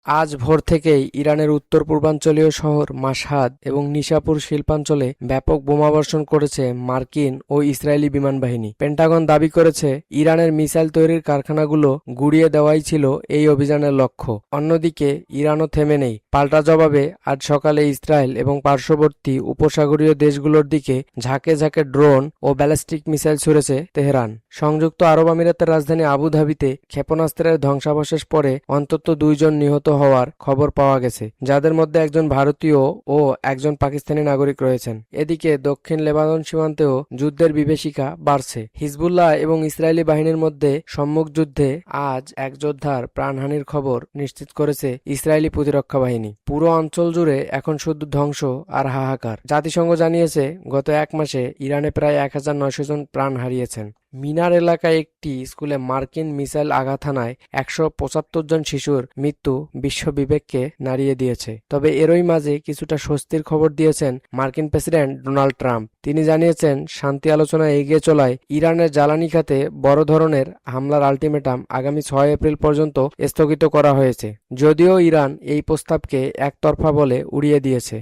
আজ ভোর থেকেই ইরানের উত্তর পূর্বাঞ্চলীয় শহর মাশহাদ এবং নিশাপুর শিল্পাঞ্চলে ব্যাপক বোমাবর্ষণ করেছে মার্কিন ও ইসরায়েলি বিমান বাহিনী। পেন্টাগন দাবি করেছে, ইরানের মিসাইল তৈরির কারখানাগুলো গুঁড়িয়ে দেওয়াই ছিল এই অভিযানের লক্ষ্য। অন্যদিকে ইরানও থেমে নেই। পাল্টা জবাবে আজ সকালে ইসরায়েল এবং পার্শ্ববর্তী উপসাগরীয় দেশগুলোর দিকে ঝাঁকে ঝাঁকে ড্রোন ও ব্যালিস্টিক মিসাইল ছুড়েছে তেহরান। সংযুক্ত আরব আমিরাতের রাজধানী আবুধাবিতে ক্ষেপণাস্ত্রের ধ্বংসাবশেষ পরে অন্তত 2 জন নিহত হওয়ার খবর পাওয়া গেছে, যাদের মধ্যে একজন ভারতীয় ও একজন পাকিস্তানি নাগরিক রয়েছেন। এদিকে দক্ষিণ লেবানন সীমান্তেও যুদ্ধের বিভীষিকা বাড়ছে। হিজবুল্লাহ এবং ইসরায়েলি বাহিনীর মধ্যে সম্মুখ যুদ্ধে আজ এক যোদ্ধার প্রাণহানির খবর নিশ্চিত করেছে ইসরায়েলি প্রতিরক্ষা বাহিনী। পুরো অঞ্চল জুড়ে এখন শুধু ধ্বংস আর হাহাকার। জাতিসংঘ জানিয়েছে, গত 1 মাসে ইরানে প্রায় 1900 জন প্রাণ হারিয়েছেন। মিনার এলাকায় একটি স্কুলে মার্কিন মিসাইল আঘাত হানায় 175 জন শিশুর মৃত্যু বিশ্ব বিবেককে নাড়িয়ে দিয়েছে। তবে এরই মাঝে কিছুটা স্বস্তির খবর দিয়েছেন মার্কিন প্রেসিডেন্ট ডোনাল্ড ট্রাম্প। তিনি জানিয়েছেন, শান্তি আলোচনায় এগিয়ে চলায় ইরানের জ্বালানি খাতে বড় ধরনের হামলার আলটিমেটাম আগামী 6 এপ্রিল পর্যন্ত স্থগিত করা হয়েছে, যদিও ইরান এই প্রস্তাবকে একতরফা বলে উড়িয়ে দিয়েছে।